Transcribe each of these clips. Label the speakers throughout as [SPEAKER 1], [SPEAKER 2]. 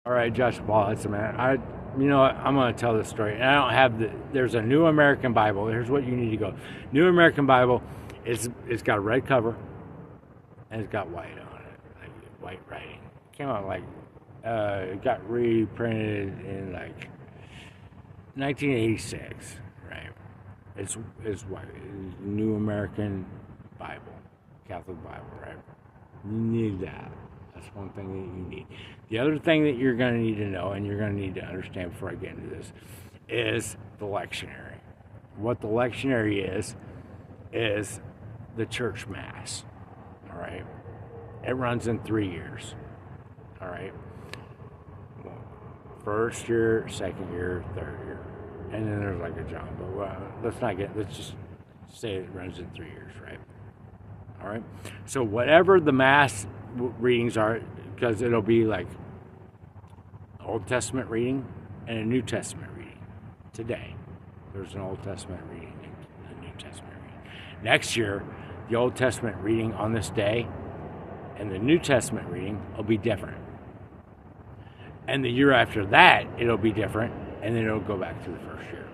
[SPEAKER 1] All right, Josh Paul, listen, man. You know what? I'm going to tell this story. And I don't have there's a New American Bible. Here's what you need to go. New American Bible, it's got a red cover and it's got white on it, like white writing. Came out it got reprinted in like 1986, right? It's white. It's New American Bible, Catholic Bible, right? You need that. That's one thing that you need. The other thing that you're going to need to know, and you're going to need to understand before I get into this, is the lectionary. What the lectionary is the church mass. All right? It runs in 3 years. All right? First year, second year, third year. And then there's like a John, but let's just say it runs in 3 years, right? All right? So whatever the mass readings are, because it'll be like Old Testament reading and a New Testament reading. Today, there's an Old Testament reading and a New Testament reading. Next year, the Old Testament reading on this day and the New Testament reading will be different. And the year after that, it'll be different, and then it'll go back to the first year.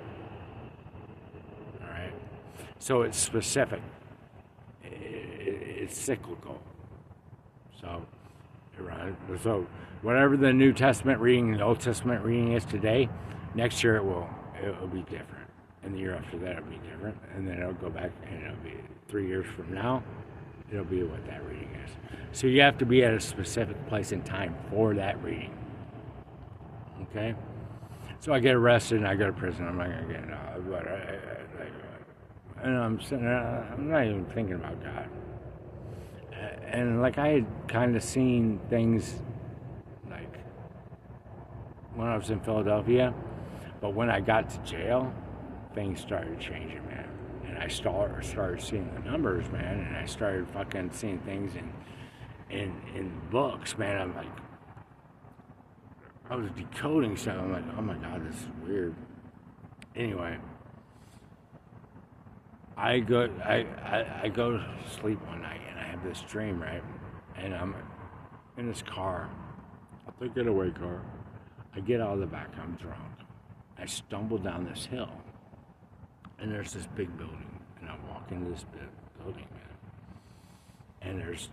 [SPEAKER 1] All right? So it's specific. It's cyclical. So whatever the New Testament reading and the Old Testament reading is today, next year it'll be different, and the year after that it'll be different, and then it'll go back and it'll be 3 years from now, it'll be what that reading is. So you have to be at a specific place in time for that reading. Okay? So I get arrested and I go to prison. I'm not gonna get and I'm sitting there, I'm not even thinking about God. And like I had kind of seen things like when I was in Philadelphia, but when I got to jail, things started changing, man. And I started seeing the numbers, man, and I started fucking seeing things in books, man. I'm like, I was decoding stuff. I'm like, oh my God, this is weird. Anyway, I go to sleep one night and I have this dream, right? And I'm in this car, the getaway car. I get out of the back, I'm drunk. I stumble down this hill, and there's this big building, and I walk into this big building, man. And there's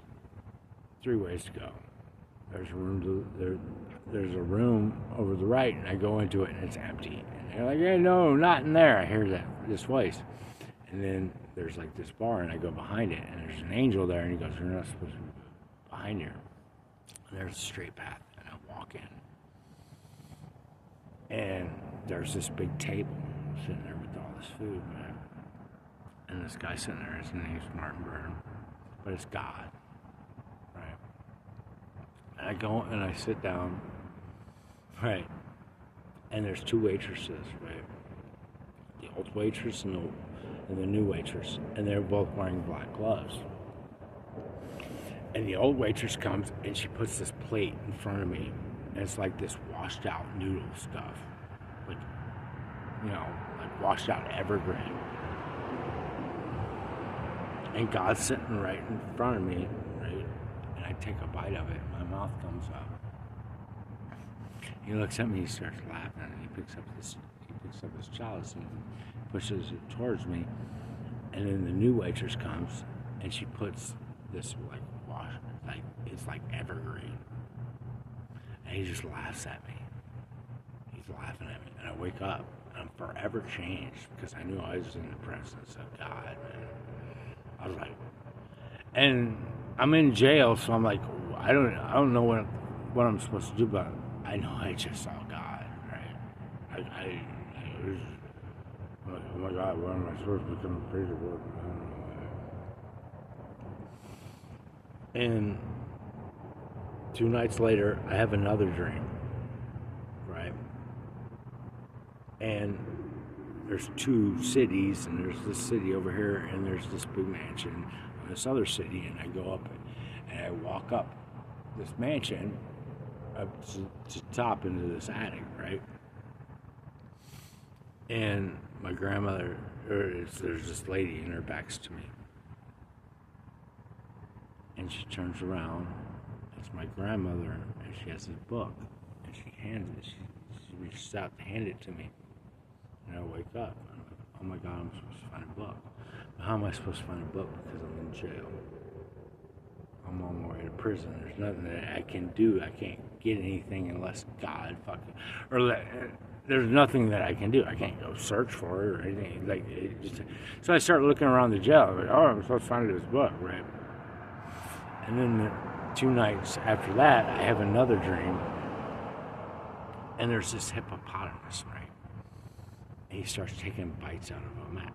[SPEAKER 1] 3 ways to go. There's a room over the right, and I go into it, and it's empty. And they're like, "Hey, no, not in there." I hear this voice. And then there's like this bar, and I go behind it, and there's an angel there, and he goes, "You're not supposed to be behind here." And there's a straight path, and I walk in. And there's this big table sitting there with all this food, man. And this guy sitting there, his name's Martin Burnham, but it's God, right? And I go and I sit down, right? And there's 2 waitresses, right? The old waitress and the new waitress, and they're both wearing black gloves. And the old waitress comes and she puts this plate in front of me, and it's like this washed out noodle stuff, like, you know, like washed out evergreen. And God's sitting right in front of me, right? And I take a bite of it, and my mouth comes up. He looks at me, he starts laughing, and he picks up his chalice and pushes it towards me. And then the new waitress comes, and she puts this it's like evergreen. And he just laughs at me. He's laughing at me, and I wake up, and I'm forever changed because I knew I was in the presence of God, man. I was like, and I'm in jail, so I'm like, I don't know what I'm supposed to do, but I know I just saw God, right? I was like, oh my God, what am I supposed to become a preacher for? I don't know. And 2 nights later, I have another dream, right? And there's 2 cities, and there's this city over here, and there's this big mansion in this other city, and I go up and I walk up this mansion up to top into this attic, right? And my grandmother, there's this lady, and her back's to me. And she turns around, it's my grandmother, and she has this book And she reaches out to hand it to me. And I wake up. I'm like, oh my God, I'm supposed to find a book. But how am I supposed to find a book? Because I'm in jail. I'm on my way to prison. There's nothing that I can do. I can't get anything unless God fucking... There's nothing that I can do. I can't go search for it or anything. So I start looking around the jail. I'm like, oh, I'm supposed to find this book, right? And then 2 nights after that, I have another dream. And there's this hippopotamus, right? And he starts taking bites out of a map.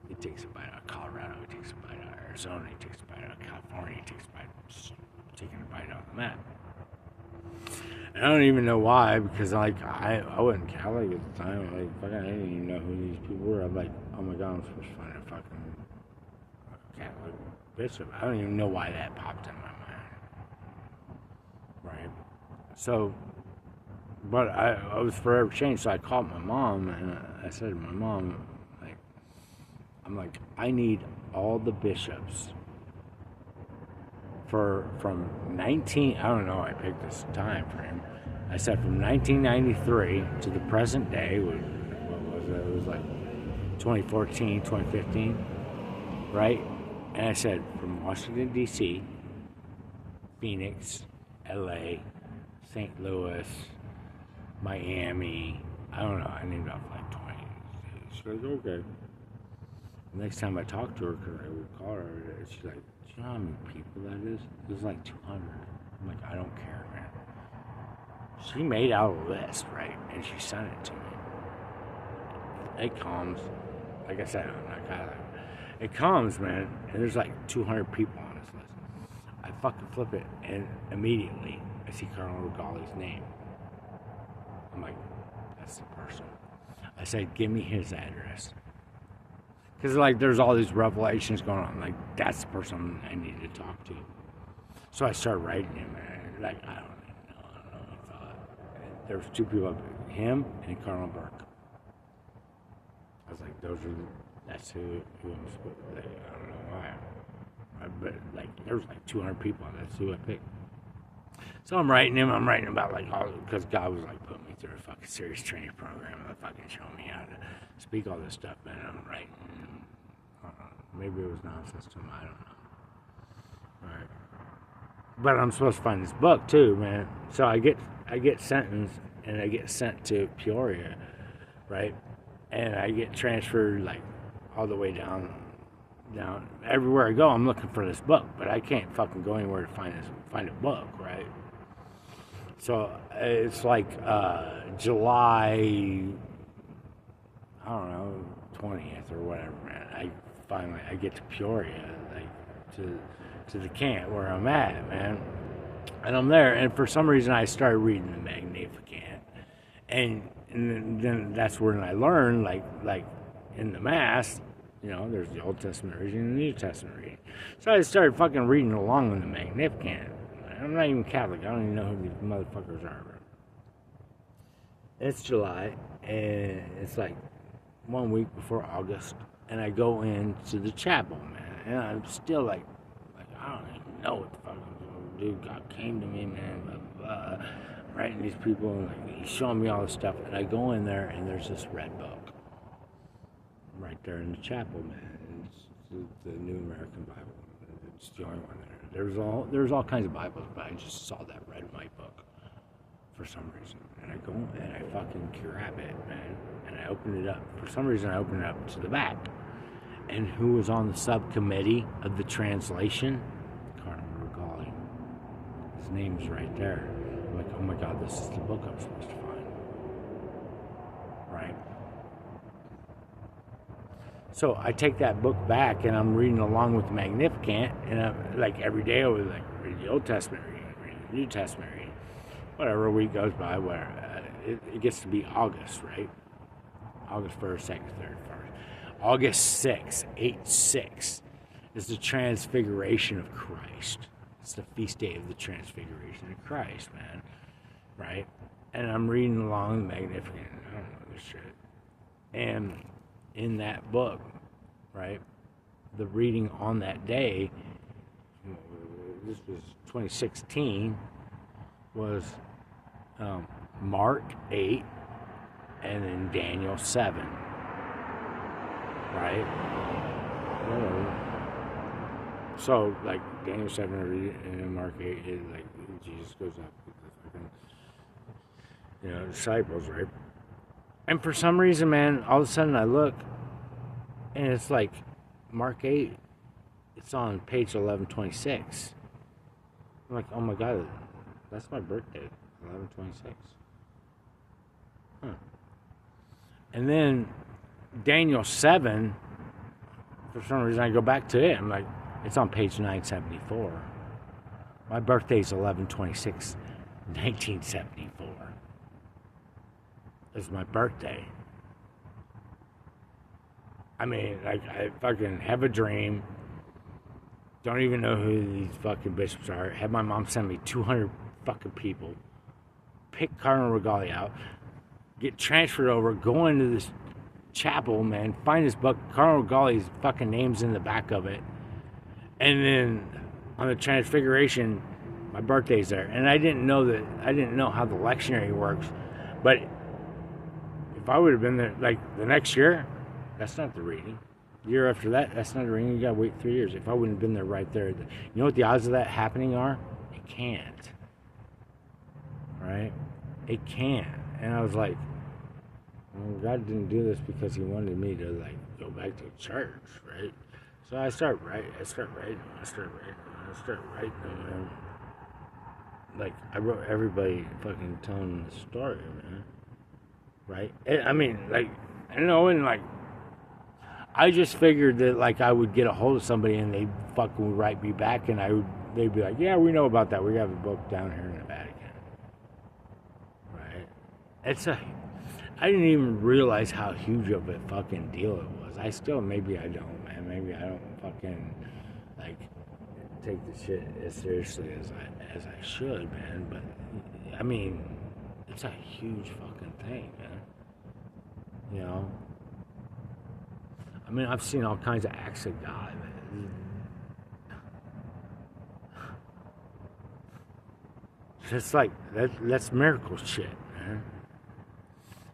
[SPEAKER 1] He takes a bite out of Colorado, he takes a bite out of Arizona, he takes a bite out of California, he takes a bite, taking a bite out of the map. And I don't even know why, because I wasn't Catholic at the time. I didn't even know who these people were. I'm like, oh my God, I'm supposed to find a fucking Catholic bishop. I don't even know why that popped in my mind. Right? So, but I was forever changed. So I called my mom and I said to my mom, I need all the bishops from 19, I don't know, I picked this time frame. I said from 1993 to the present day, what was it? It was like 2014, 2015, right? And I said from Washington, D.C., Phoenix, L.A., St. Louis, Miami, I don't know, I named off like 20. She goes, okay. The next time I talked to her, because I would call her, she's like, do you know how many people that is? It was like 200. I'm like, I don't care, man. She made out a list, right? And she sent it to me. It comes, like I said, I'm not Catholic. It comes, man, and there's like 200 people on this list. I fucking flip it, and immediately I see Colonel Regali's name. I'm like, that's the person. I said, give me his address. Because, there's all these revelations going on. That's the person I need to talk to. So I started writing him, and, I don't even know. I thought. There was 2 people, him and Colonel Burke. I was like, that's who I'm supposed to, I don't know why. But, there was 200 people, and that's who I picked. So I'm writing about, because God was, putting me through a fucking serious training program and fucking showing me how to speak all this stuff, man. I'm writing. Maybe it was nonsense to him. I don't know. Right. But I'm supposed to find this book too, man. So I get sentenced and I get sent to Peoria, right? And I get transferred all the way down. Everywhere I go, I'm looking for this book, but I can't fucking go anywhere to find a book, right? So it's July, I don't know, 20th or whatever, man. I get to Peoria, to the camp where I'm at, man. And I'm there, and for some reason I started reading the Magnificat. And then that's when I learned, in the Mass, there's the Old Testament reading and the New Testament reading. So I started fucking reading along with the Magnificat. I'm not even Catholic. I don't even know who these motherfuckers are. It's July, and it's 1 week before August, and I go into the chapel, man, and I'm still I don't even know what the fuck I'm supposed to do. God came to me, man, blah, blah, blah, writing these people, and he's showing me all this stuff, and I go in there, and there's this red book right there in the chapel, man. It's the New American Bible. It's the only one there. There's all kinds of Bibles, but I just saw that red and white book for some reason. And I go and I fucking grab it, man. And I open it up. For some reason, I open it up to the back. And who was on the subcommittee of the translation? Colonel Regali. His name's right there. I'm like, oh my God, this is the book I'm supposed to find. Right? So I take that book back and I'm reading along with the Magnificat. And I'm, every day I was read the Old Testament reading the New Testament reading. Whatever, a week goes by, where it gets to be August, right? August 1st, 2nd, 3rd, 1st. August 6th, 8/6, is the Transfiguration of Christ. It's the feast day of the Transfiguration of Christ, man. Right? And I'm reading along the Magnificat. I don't know this shit. And in that book, right, the reading on that day, this was 2016, was Mark 8, and then Daniel 7. Right? So, like, Daniel 7 and then Mark 8 is like Jesus goes up with the fucking, disciples, right? And for some reason, man, all of a sudden I look and it's like Mark 8, it's on page 1126. I'm like, oh my God, that's my birthday, 1126. Huh. And then Daniel 7, for some reason I go back to it. I'm like, it's on page 974. My birthday's 11/26, 1974. It's my birthday. I mean, like, I fucking have a dream. Don't even know who these fucking bishops are. Have my mom send me 200 fucking people. Pick Cardinal Regali out. Get transferred over. Go into this chapel, man. Find this book. Cardinal Regali's fucking name's in the back of it. And then on the Transfiguration, my birthday's there. And I didn't know how the lectionary works. But if I would have been there, like, the next year, that's not the reading. The year after that, that's not the reading. You gotta wait 3 years. If I wouldn't have been there right there, you know what the odds of that happening are? It can't. Right? It can't. And I was like, well, God didn't do this because he wanted me to, like, go back to church, right? So I start writing. Man. Like, I wrote everybody fucking telling the story, man. Right? I mean, like, and like, I just figured that, like, I would get a hold of somebody and they'd fucking write me back and they'd be like, yeah, we know about that. We have a book down here in the Vatican. Right? I didn't even realize how huge of a fucking deal it was. Maybe I don't, man. Maybe I don't fucking, like, take the shit as seriously as I should, man. But, I mean, it's a huge fucking thing, man. You know? I mean, I've seen all kinds of acts of God, man. It's like, that's miracle shit, man.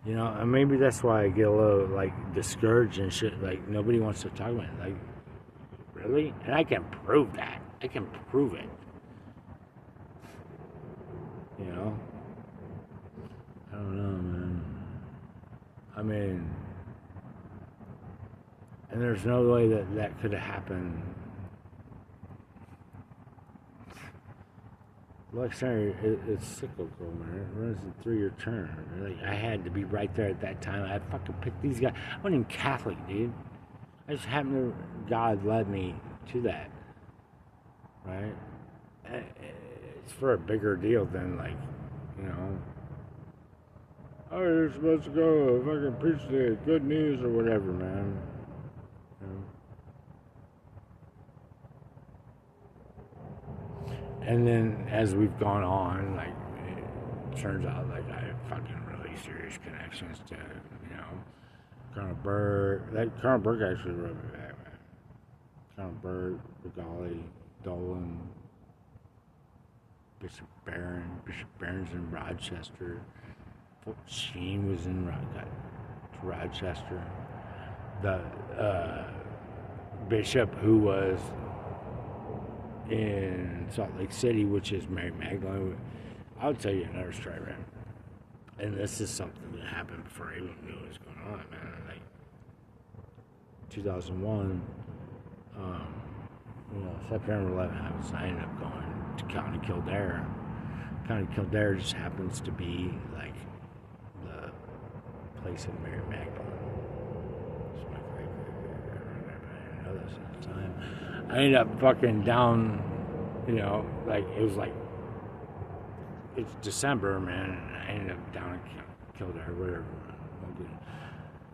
[SPEAKER 1] You know, and maybe that's why I get a little, like, discouraged and shit. Like, nobody wants to talk about it. Like, really? And I can prove that. I can prove it. You know? I don't know, man. I mean, and there's no way that could have happened. Lectionary, it's cyclical, man. It runs a 3-year term. Like, I had to be right there at that time. I fucking picked these guys. I wasn't even Catholic, dude. I just happened to, God led me to that. Right? It's for a bigger deal than, like, you know, oh, you're supposed to go fucking preach the good news or whatever, man. You know? And then as we've gone on, like, it turns out, like, I have fucking really serious connections to, you know, Colonel Burke. Colonel Burke actually wrote me back, man. Colonel Burke, Regali, Dolan, Bishop Barron's in Rochester. Fort Sheen was in Rochester. The bishop who was in Salt Lake City, which is Mary Magdalene. I'll tell you another story, man. And this is something that happened before I even knew what was going on, man. Like 2001, September 11th, I ended up going to County Kildare. County Kildare just happens to be like the place of Mary Magdalene. I didn't know this at the time. I ended up fucking down, like it was like, it's December, man, and I ended up down in Kildare, whatever.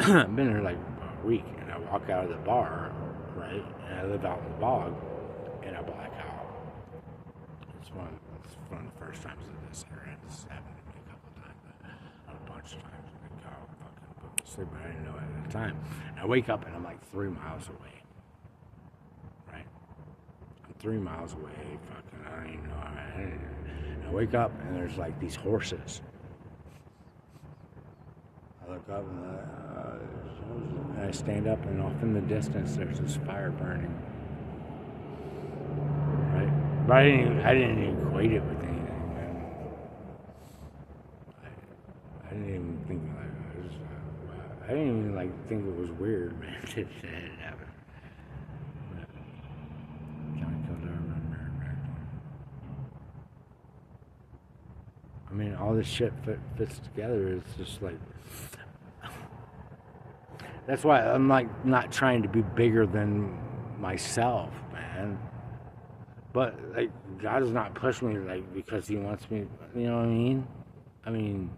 [SPEAKER 1] I've been there like a week, and I walk out of the bar, right, and I live out in the bog, and I black out. It's one of the first times that this happened to me a couple of times, but a bunch of times. And I fucking put me to sleep, but I didn't know it at the time. And I wake up, and I'm like 3 miles away. 3 miles away, fucking, I don't even know. I wake up and there's like these horses, I look up and I stand up, and off in the distance there's this fire burning. Right, but I didn't equate it with anything, man. I didn't even think I didn't even think it was weird, man. It happened. I mean, all this shit fits together. It's just like, that's why I'm not trying to be bigger than myself, man. But God does not push me because He wants me. You know what I mean? I mean,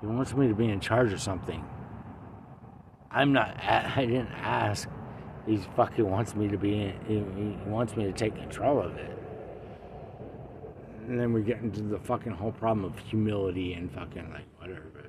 [SPEAKER 1] He wants me to be in charge of something. I'm not. I didn't ask. He fucking wants me to be. He wants me to take control of it. And then we get into the fucking whole problem of humility and fucking whatever. But